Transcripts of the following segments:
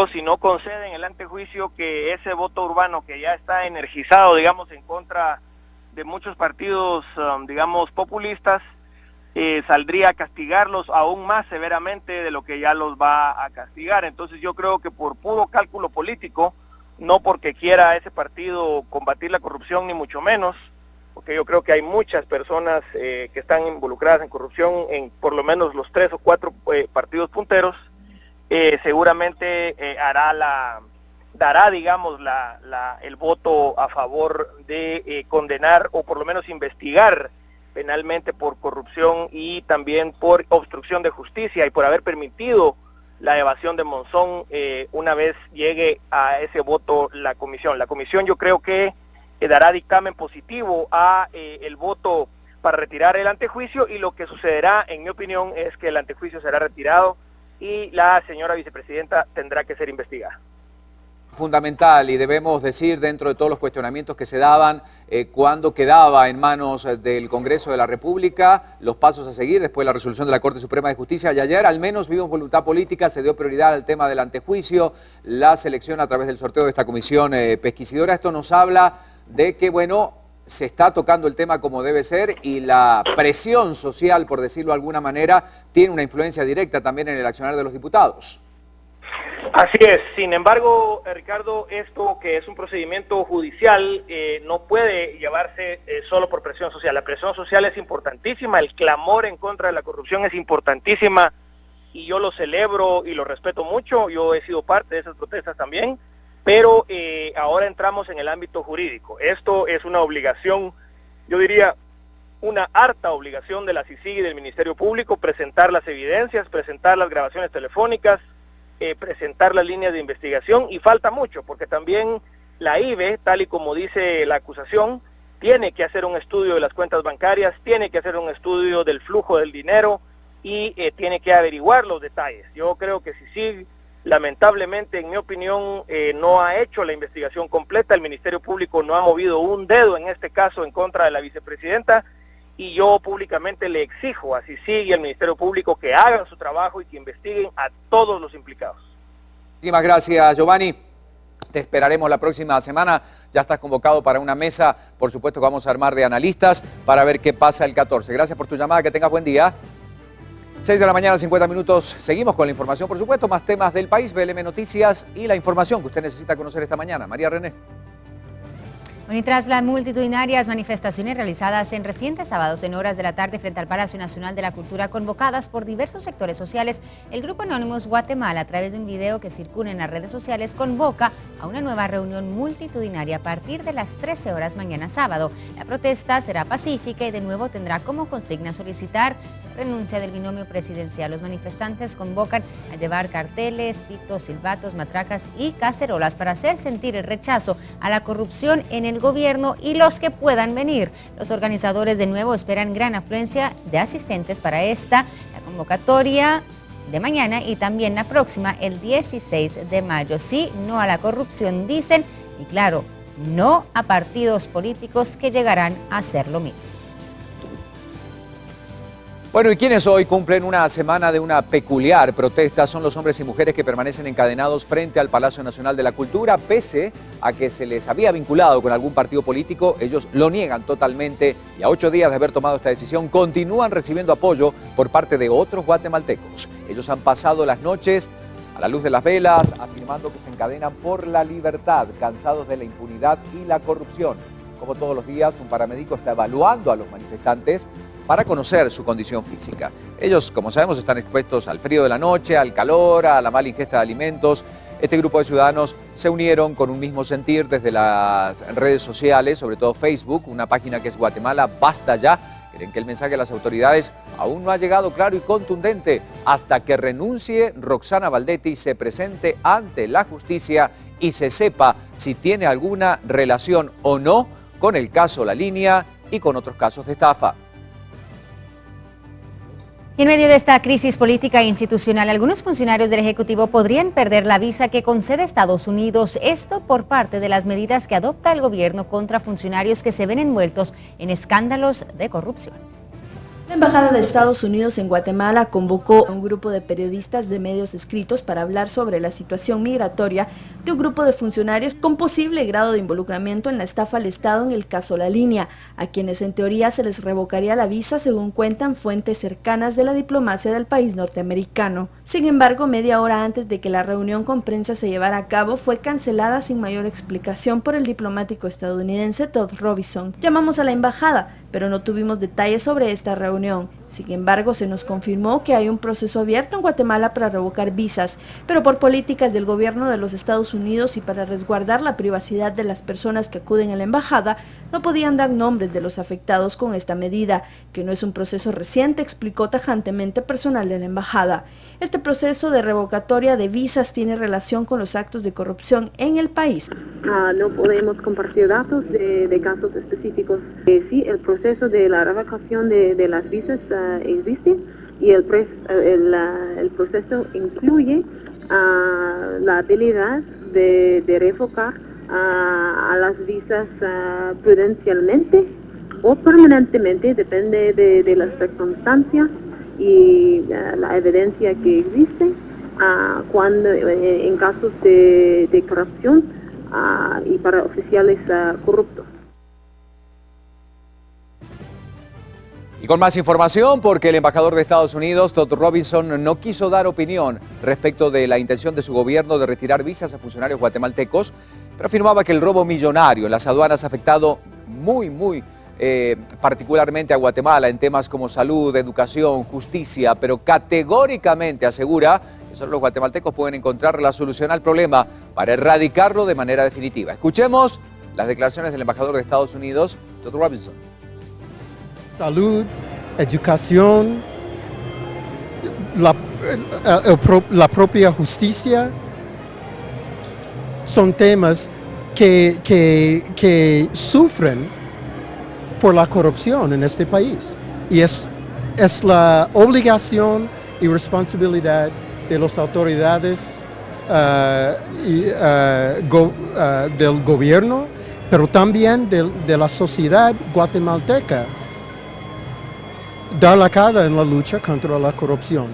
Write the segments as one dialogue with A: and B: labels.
A: si no conceden el antejuicio, que ese voto urbano que ya está energizado, digamos, en contra de muchos partidos, digamos, populistas, saldría a castigarlos aún más severamente de lo que ya los va a castigar. Entonces yo creo que por puro cálculo político, no porque quiera ese partido combatir la corrupción ni mucho menos, porque yo creo que hay muchas personas que están involucradas en corrupción en por lo menos los 3 o 4 partidos punteros, seguramente dará, digamos, el voto a favor de condenar o por lo menos investigar penalmente por corrupción y también por obstrucción de justicia y por haber permitido la evasión de Monzón una vez llegue a ese voto la comisión. La comisión yo creo que dará dictamen positivo a el voto para retirar el antejuicio, y lo que sucederá, en mi opinión, es que el antejuicio será retirado y la señora vicepresidenta tendrá que ser investigada.
B: Fundamental, y debemos decir, dentro de todos los cuestionamientos que se daban, cuando quedaba en manos del Congreso de la República los pasos a seguir después de la resolución de la Corte Suprema de Justicia, y ayer al menos vimos voluntad política, se dio prioridad al tema del antejuicio, la selección a través del sorteo de esta comisión pesquisidora. Esto nos habla de que, bueno, se está tocando el tema como debe ser, y la presión social, por decirlo de alguna manera, tiene una influencia directa también en el accionar de los diputados.
A: Así es. Sin embargo, Ricardo, esto que es un procedimiento judicial no puede llevarse solo por presión social. La presión social es importantísima, el clamor en contra de la corrupción es importantísima, y yo lo celebro y lo respeto mucho. Yo he sido parte de esas protestas también, pero ahora entramos en el ámbito jurídico. Esto es una obligación, yo diría, una harta obligación de la CICIG y del Ministerio Público, presentar las evidencias, presentar las grabaciones telefónicas, presentar las líneas de investigación, y falta mucho, porque también la IVE, tal y como dice la acusación, tiene que hacer un estudio de las cuentas bancarias, tiene que hacer un estudio del flujo del dinero y tiene que averiguar los detalles. Yo creo que CICIG, lamentablemente, en mi opinión, no ha hecho la investigación completa. El Ministerio Público no ha movido un dedo en este caso en contra de la vicepresidenta, y yo públicamente le exijo a CICIG y al Ministerio Público que hagan su trabajo y que investiguen a todos los implicados.
B: Muchísimas gracias, Giovanni. Te esperaremos la próxima semana. Ya estás convocado para una mesa, por supuesto, que vamos a armar de analistas para ver qué pasa el 14. Gracias por tu llamada, que tengas buen día. 6 de la mañana, 50 minutos. Seguimos con la información, por supuesto, más temas del país, BLM Noticias y la información que usted necesita conocer esta mañana. María René.
C: Y tras las multitudinarias manifestaciones realizadas en recientes sábados en horas de la tarde frente al Palacio Nacional de la Cultura, convocadas por diversos sectores sociales, el Grupo Anónimos Guatemala, a través de un video que circula en las redes sociales, convoca a una nueva reunión multitudinaria a partir de las 13 horas mañana sábado. La protesta será pacífica y de nuevo tendrá como consigna solicitar renuncia del binomio presidencial. Los manifestantes convocan a llevar carteles, pitos, silbatos, matracas y cacerolas para hacer sentir el rechazo a la corrupción en el gobierno y los que puedan venir. Los organizadores de nuevo esperan gran afluencia de asistentes para la convocatoria de mañana y también la próxima, el 16 de mayo. Sí, no a la corrupción, dicen, y claro, no a partidos políticos que llegarán a hacer lo mismo.
B: Bueno, y quienes hoy cumplen una semana de una peculiar protesta son los hombres y mujeres que permanecen encadenados frente al Palacio Nacional de la Cultura, pese a que se les había vinculado con algún partido político. Ellos lo niegan totalmente, y a 8 días de haber tomado esta decisión continúan recibiendo apoyo por parte de otros guatemaltecos. Ellos han pasado las noches a la luz de las velas, afirmando que se encadenan por la libertad, cansados de la impunidad y la corrupción. Como todos los días, un paramédico está evaluando a los manifestantes para conocer su condición física. Ellos, como sabemos, están expuestos al frío de la noche, al calor, a la mala ingesta de alimentos. Este grupo de ciudadanos se unieron con un mismo sentir desde las redes sociales, sobre todo Facebook, una página que es Guatemala Basta Ya. Creen que el mensaje a las autoridades aún no ha llegado claro y contundente hasta que renuncie Roxana Valdetti y se presente ante la justicia y se sepa si tiene alguna relación o no con el caso La Línea y con otros casos de estafa.
C: En medio de esta crisis política e institucional, algunos funcionarios del Ejecutivo podrían perder la visa que concede Estados Unidos, esto por parte de las medidas que adopta el gobierno contra funcionarios que se ven envueltos en escándalos de corrupción.
D: La Embajada de Estados Unidos en Guatemala convocó a un grupo de periodistas de medios escritos para hablar sobre la situación migratoria de un grupo de funcionarios con posible grado de involucramiento en la estafa al Estado en el caso La Línea, a quienes en teoría se les revocaría la visa según cuentan fuentes cercanas de la diplomacia del país norteamericano. Sin embargo, media hora antes de que la reunión con prensa se llevara a cabo, fue cancelada sin mayor explicación por el diplomático estadounidense Todd Robinson. Llamamos a la embajada, pero no tuvimos detalles sobre esta reunión. Sin embargo, se nos confirmó que hay un proceso abierto en Guatemala para revocar visas, pero por políticas del gobierno de los Estados Unidos y para resguardar la privacidad de las personas que acuden a la embajada, no podían dar nombres de los afectados con esta medida, que no es un proceso reciente, explicó tajantemente personal de la embajada. Este proceso de revocatoria de visas tiene relación con los actos de corrupción en el país.
E: No podemos compartir datos de casos específicos. Sí, el proceso de la revocación de las visas existe y el proceso incluye la habilidad de revocar a las visas prudencialmente o permanentemente, depende de las circunstancias y la evidencia que existe cuando en casos de corrupción y para oficiales corruptos.
B: Y con más información, porque el embajador de Estados Unidos, Todd Robinson, no quiso dar opinión respecto de la intención de su gobierno de retirar visas a funcionarios guatemaltecos, pero afirmaba que el robo millonario en las aduanas ha afectado muy particularmente a Guatemala en temas como salud, educación, justicia, pero categóricamente asegura que solo los guatemaltecos pueden encontrar la solución al problema para erradicarlo de manera definitiva. Escuchemos las declaraciones del embajador de Estados Unidos, Todd Robinson.
F: Salud, educación, la propia justicia, son temas que sufren por la corrupción en este país. Y es la obligación y responsabilidad de las autoridades del gobierno, pero también de la sociedad guatemalteca, dar la cara en la lucha contra la corrupción.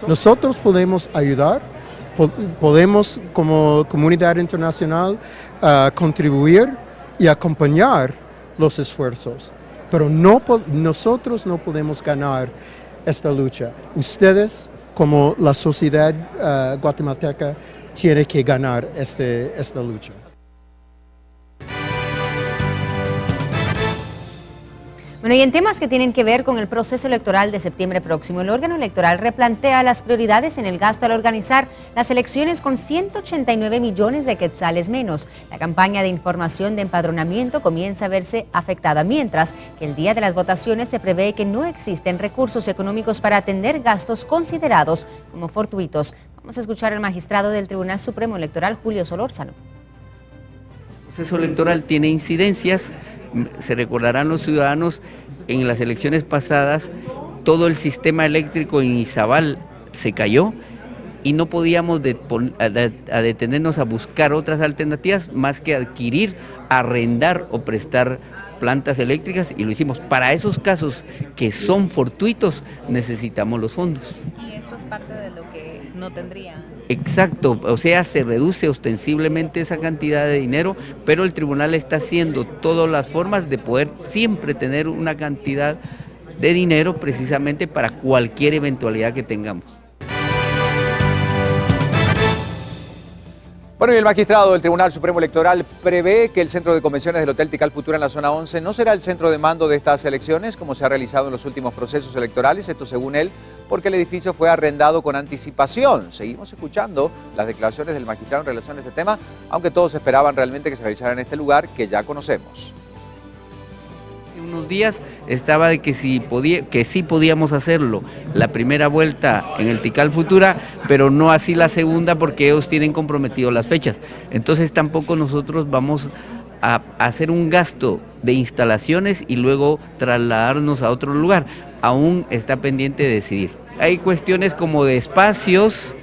F: Nosotros podemos ayudar, podemos como comunidad internacional contribuir y acompañar los esfuerzos, pero nosotros no podemos ganar esta lucha. Ustedes, como la sociedad guatemalteca, tienen que ganar esta lucha.
C: Bueno, y en temas que tienen que ver con el proceso electoral de septiembre próximo, el órgano electoral replantea las prioridades en el gasto al organizar las elecciones con 189 millones de quetzales menos. La campaña de información de empadronamiento comienza a verse afectada, mientras que el día de las votaciones se prevé que no existen recursos económicos para atender gastos considerados como fortuitos. Vamos a escuchar al magistrado del Tribunal Supremo Electoral, Julio Solórzano.
G: El proceso electoral tiene incidencias. Se recordarán los ciudadanos, en las elecciones pasadas todo el sistema eléctrico en Izabal se cayó y no podíamos detenernos a buscar otras alternativas más que adquirir, arrendar o prestar plantas eléctricas, y lo hicimos. Para esos casos que son fortuitos necesitamos los fondos.
H: Y esto es parte de lo que no tendrían.
G: Exacto, o sea, se reduce ostensiblemente esa cantidad de dinero, pero el tribunal está haciendo todas las formas de poder siempre tener una cantidad de dinero precisamente para cualquier eventualidad que tengamos.
B: Bueno, y el magistrado del Tribunal Supremo Electoral prevé que el centro de convenciones del Hotel Tikal Futura en la zona 11 no será el centro de mando de estas elecciones, como se ha realizado en los últimos procesos electorales, esto según él, porque el edificio fue arrendado con anticipación. Seguimos escuchando las declaraciones del magistrado en relación a este tema, aunque todos esperaban realmente que se realizara en este lugar que ya conocemos.
G: Unos días estaba de que sí podíamos hacerlo la primera vuelta en el Tikal Futura, pero no así la segunda, porque ellos tienen comprometido las fechas. Entonces tampoco nosotros vamos a hacer un gasto de instalaciones y luego trasladarnos a otro lugar. Aún está pendiente de decidir. Hay cuestiones como de espacios,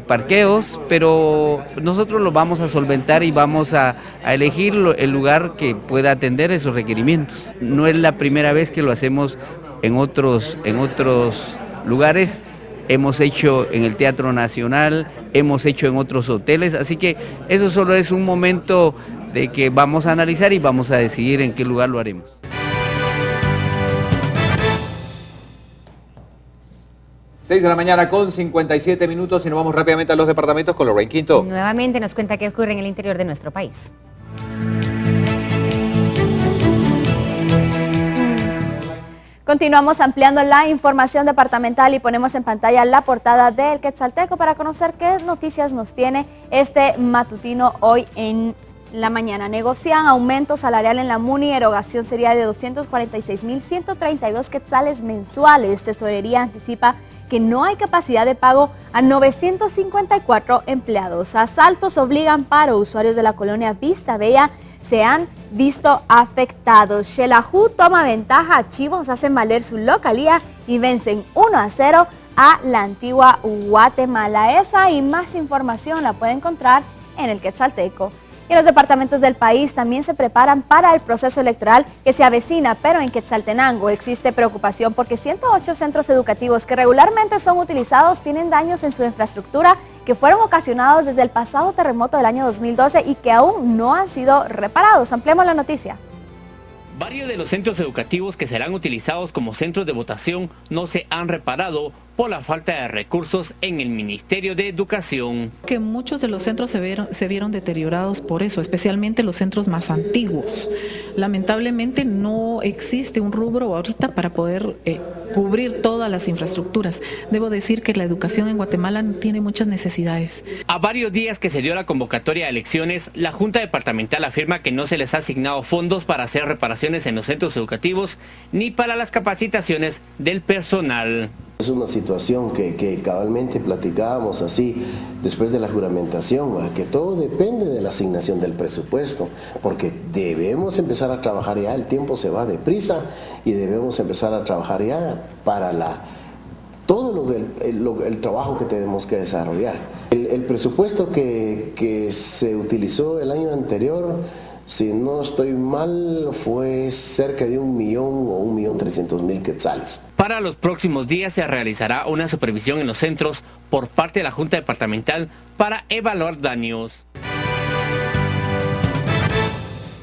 G: parqueos, pero nosotros lo vamos a solventar y vamos a elegir el lugar que pueda atender esos requerimientos. No es la primera vez que lo hacemos en otros lugares, hemos hecho en el Teatro Nacional, hemos hecho en otros hoteles, así que eso solo es un momento de que vamos a analizar y vamos a decidir en qué lugar lo haremos.
B: Seis de la mañana con 57 minutos y nos vamos rápidamente a los departamentos con Lorraine Quinto.
C: Nuevamente nos cuenta qué ocurre en el interior de nuestro país.
D: Continuamos ampliando la información departamental y ponemos en pantalla la portada del Quetzalteco para conocer qué noticias nos tiene este matutino hoy en la mañana. Negocian aumento salarial en la MUNI, erogación sería de 246.132 quetzales mensuales. Tesorería anticipa que no hay capacidad de pago a 954 empleados. Asaltos obligan paro. Usuarios de la colonia Vista Bella se han visto afectados. Xelajú toma ventaja, Chivos hacen valer su localía y vencen 1-0 a la Antigua Guatemala. Esa y más información la puede encontrar en el Quetzalteco. Y los departamentos del país también se preparan para el proceso electoral que se avecina, pero en Quetzaltenango existe preocupación porque 108 centros educativos que regularmente son utilizados tienen daños en su infraestructura que fueron ocasionados desde el pasado terremoto del año 2012 y que aún no han sido reparados. Ampliemos la noticia.
I: Varios de los centros educativos que serán utilizados como centros de votación no se han reparado por la falta de recursos en el Ministerio de Educación.
J: Que muchos de los centros se vieron deteriorados por eso, especialmente los centros más antiguos. Lamentablemente no existe un rubro ahorita para poder cubrir todas las infraestructuras. Debo decir que la educación en Guatemala tiene muchas necesidades.
I: A varios días que se dio la convocatoria de elecciones, la Junta Departamental afirma que no se les ha asignado fondos para hacer reparaciones en los centros educativos ni para las capacitaciones del personal.
K: Es una situación que cabalmente platicábamos así después de la juramentación, que todo depende de la asignación del presupuesto, porque debemos empezar a trabajar ya, el tiempo se va deprisa y debemos empezar a trabajar ya para todo el trabajo que tenemos que desarrollar. El presupuesto que se utilizó el año anterior, si no estoy mal, fue cerca de 1.000.000 o 1.300.000 quetzales.
I: Para los próximos días se realizará una supervisión en los centros por parte de la Junta Departamental para evaluar daños.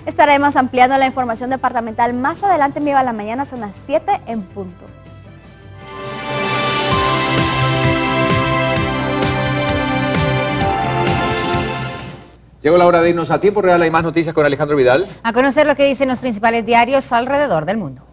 D: Estaremos ampliando la información departamental más adelante en Viva la Mañana, son las 7 en punto.
B: Llegó la hora de irnos a tiempo real. Hay más noticias con Alejandro Vidal.
C: A conocer lo que dicen los principales diarios alrededor del mundo.